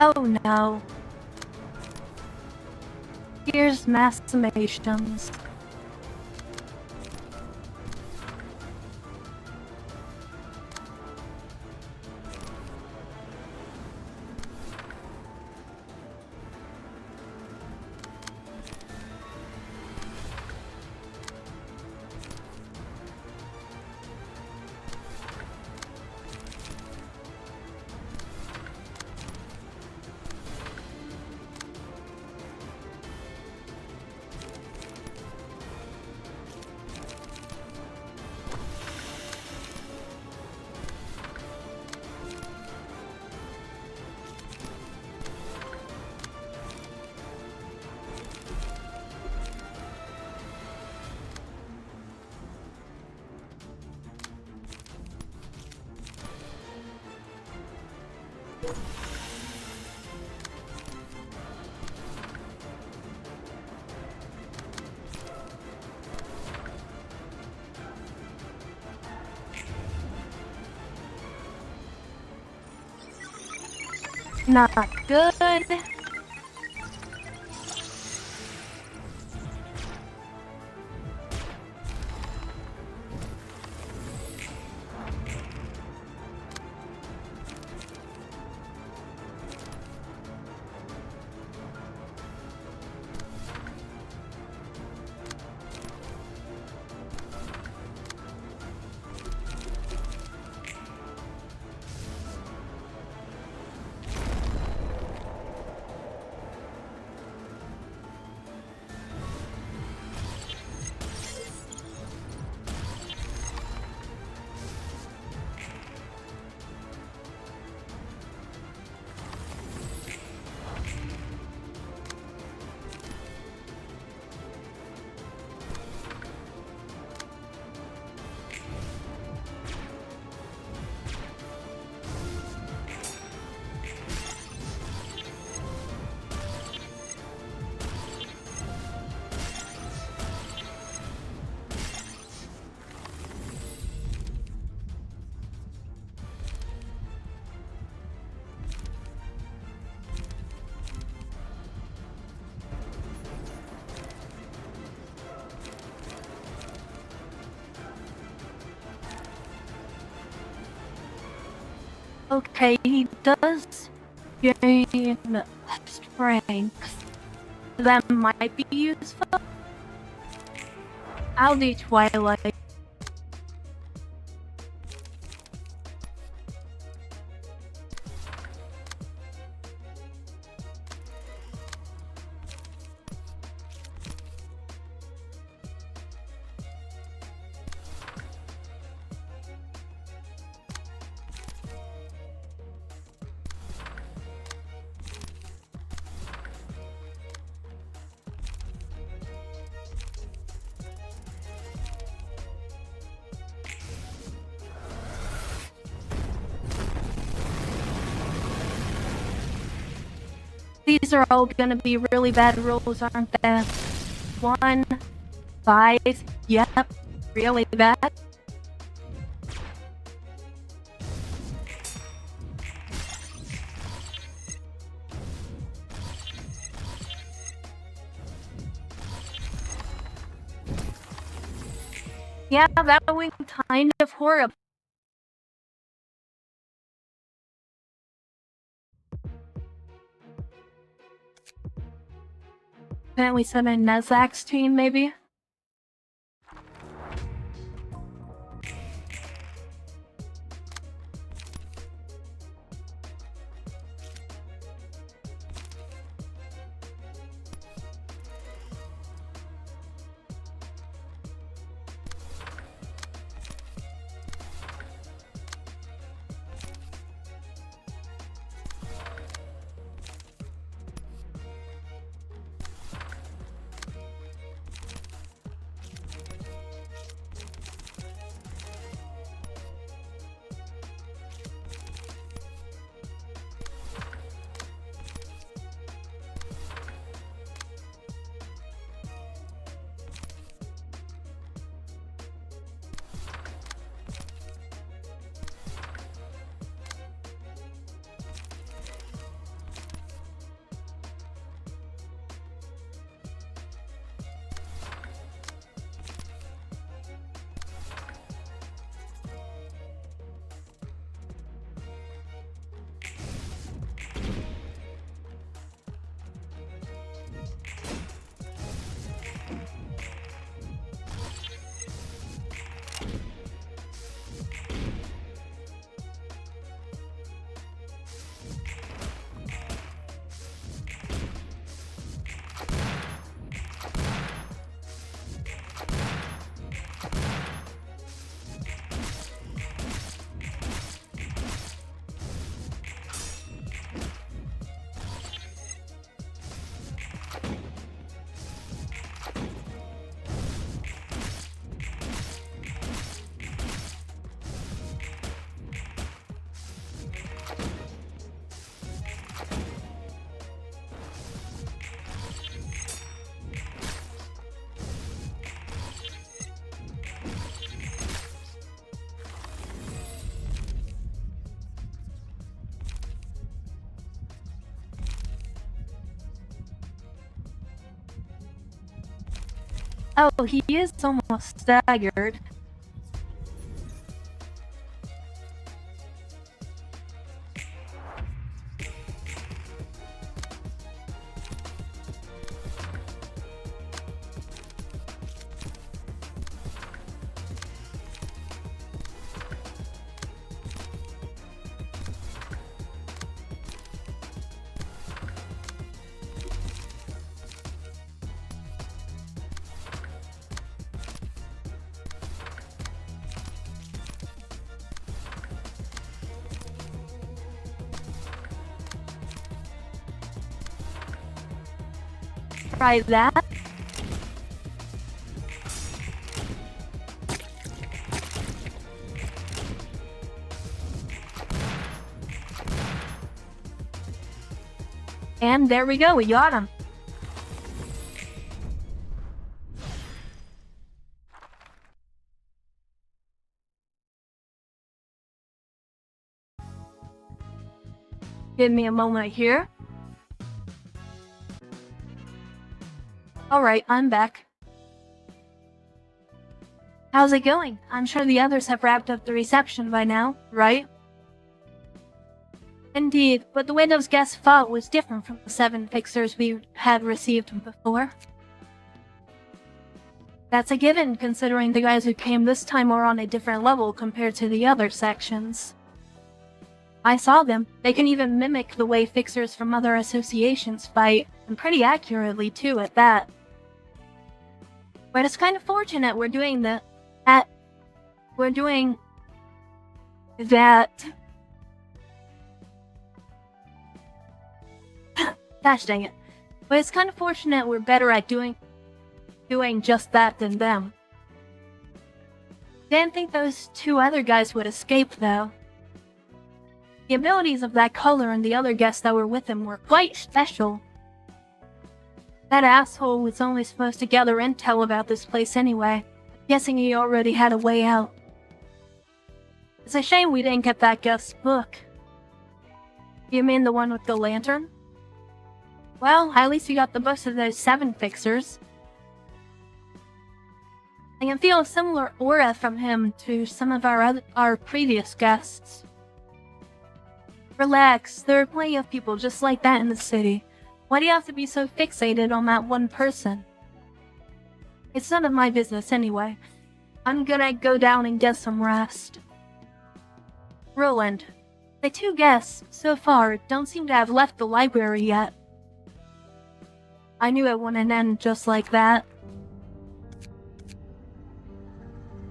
Oh no. Here's mass summations. Not good. Okay, he does gain strength. That might be useful. I'll do Twilight. These are all gonna be really bad rolls, aren't they? 1, 5, yep, really bad. Yeah, that was kind of horrible. Can't we send in Nezak's team, maybe? Oh, he is almost staggered. Try that. And there we go, we got him. Give me a moment here. Alright, I'm back. How's it going? I'm sure the others have wrapped up the reception by now, right? Indeed, but the way those guests fought was different from the 7 fixers we had received before. That's a given, considering the guys who came this time were on a different level compared to the other sections. I saw them. They can even mimic the way fixers from other associations fight, and pretty accurately too at that. But it's kind of fortunate we're doing that. Gosh dang it. But it's kind of fortunate we're better at doing just that than them. Didn't think those 2 other guys would escape, though. The abilities of that color and the other guests that were with him were quite special. That asshole was only supposed to gather intel about this place anyway. I'm guessing he already had a way out. It's a shame we didn't get that guest's book. You mean the one with the lantern? Well, at least we got the books of those 7 fixers. I can feel a similar aura from him to some of our previous guests. Relax, there are plenty of people just like that in the city. Why do you have to be so fixated on that one person? It's none of my business anyway. I'm gonna go down and get some rest. Roland, the 2 guests, so far, don't seem to have left the library yet. I knew it wouldn't end just like that.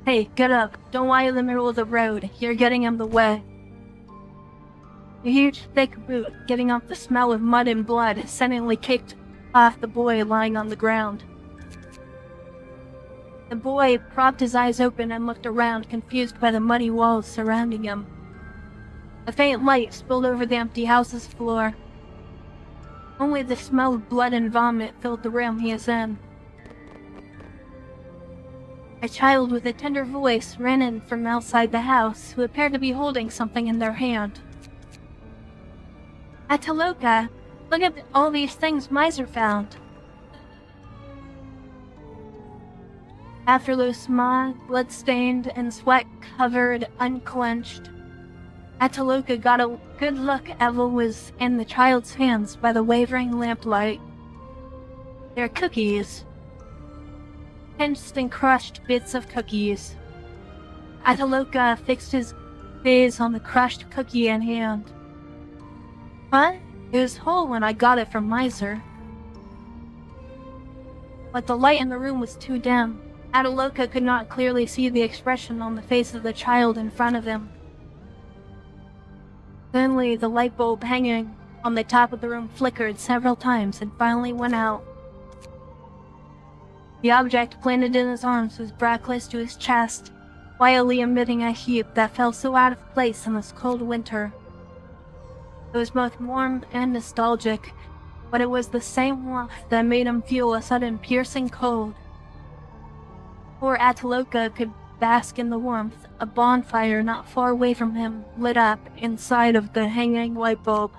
Hey, get up. Don't lie in the middle of the road. You're getting in the way. A huge, thick boot, giving off the smell of mud and blood, suddenly kicked off the boy lying on the ground. The boy propped his eyes open and looked around, confused by the muddy walls surrounding him. A faint light spilled over the empty house's floor. Only the smell of blood and vomit filled the room he is in. A child with a tender voice ran in from outside the house, who appeared to be holding something in their hand. Ataloka, look at all these things Miser found. After smog, blood-stained, and sweat-covered, unclenched, Ataloka got a good look at what was in the child's hands by the wavering lamplight. They're cookies. Pinched and crushed bits of cookies. Ataloka fixed his gaze on the crushed cookie in hand. What? It was whole when I got it from Miser. But the light in the room was too dim. Ataloka could not clearly see the expression on the face of the child in front of him. Suddenly, the light bulb hanging on the top of the room flickered several times and finally went out. The object planted in his arms was brought close to his chest, wildly emitting a heat that felt so out of place in this cold winter. It was both warm and nostalgic, but it was the same warmth that made him feel a sudden piercing cold. Poor Ataloka could bask in the warmth. A bonfire not far away from him lit up inside of the hanging light bulb.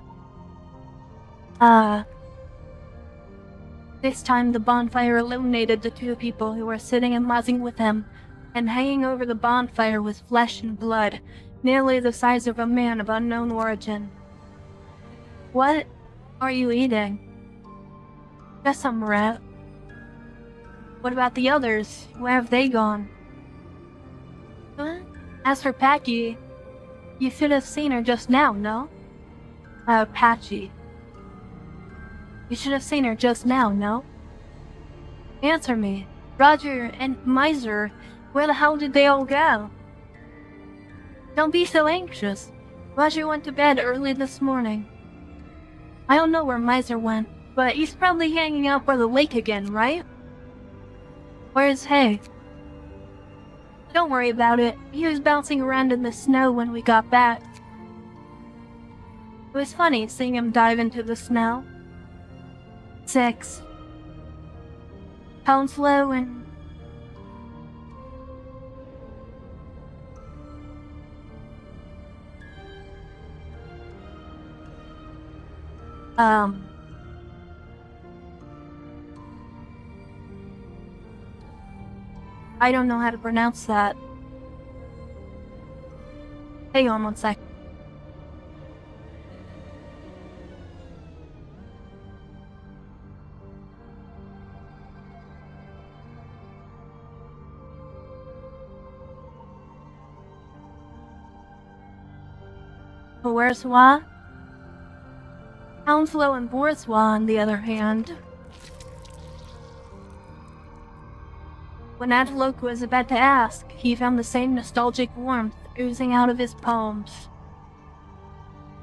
This time the bonfire illuminated the 2 people who were sitting and laughing with him, and hanging over the bonfire was flesh and blood, nearly the size of a man of unknown origin. What are you eating? Just some rat. What about the others? Where have they gone? Huh? As for Packy, you should have seen her just now, no? Patchy. You should have seen her just now, no? Answer me. Roger and Miser, where the hell did they all go? Don't be so anxious. Roger went to bed early this morning. I don't know where Miser went, but he's probably hanging out by the lake again, right? Where's Hay? Don't worry about it. He was bouncing around in the snow when we got back. It was funny seeing him dive into the snow. 6. Hounslow and... I don't know how to pronounce that. Hang on one sec. Bourgeois. Hounslow and Bourgeois, on the other hand. When Adaloka was about to ask, he found the same nostalgic warmth oozing out of his palms.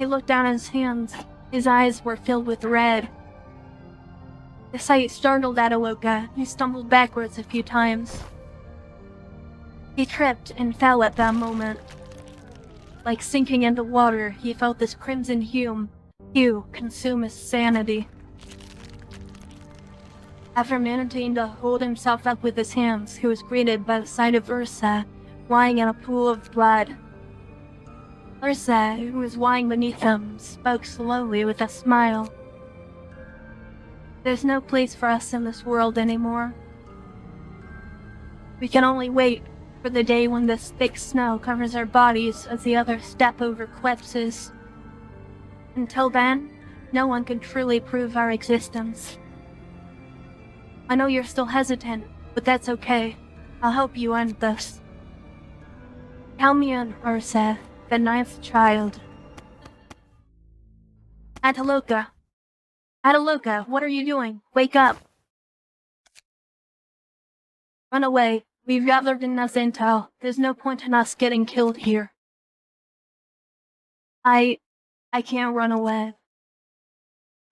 He looked down at his hands. His eyes were filled with red. The sight startled Adaloka. He stumbled backwards a few times. He tripped and fell at that moment. Like sinking into water, he felt this crimson hue consume his sanity. After managing to hold himself up with his hands, he was greeted by the sight of Ursa, lying in a pool of blood. Ursa, who was lying beneath him, spoke slowly with a smile. There's no place for us in this world anymore. We can only wait for the day when this thick snow covers our bodies as the others step over cliffs. Until then, no one can truly prove our existence. I know you're still hesitant, but that's okay. I'll help you end this. Tell me in, Ursa, the ninth child. Adaloka. Adaloka, what are you doing? Wake up. Run away. We've gathered enough intel. There's no point in us getting killed here. I can't run away.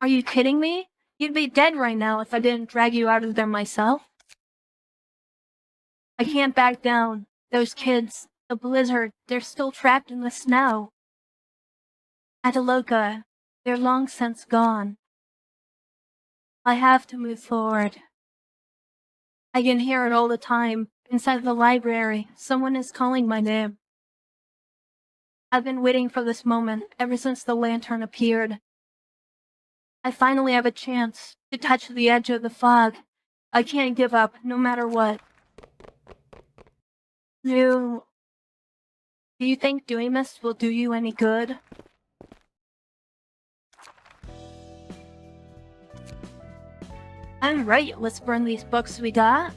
Are you kidding me? You'd be dead right now if I didn't drag you out of there myself. I can't back down. Those kids, the blizzard, they're still trapped in the snow. Adaloka, they're long since gone. I have to move forward. I can hear it all the time. Inside the library, someone is calling my name. I've been waiting for this moment ever since the lantern appeared. I finally have a chance to touch the edge of the fog. I can't give up, no matter what. Do you think doing this will do you any good? Alright, let's burn these books we got.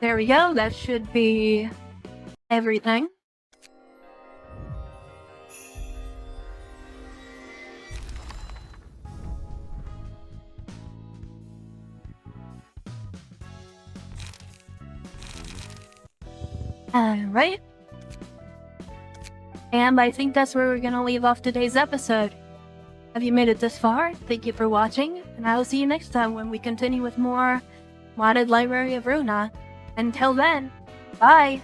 There we go, that should be everything. Alright. And I think that's where we're gonna leave off today's episode. Have you made it this far? Thank you for watching, and I will see you next time when we continue with more Modded Library of Ruina. Until then, bye!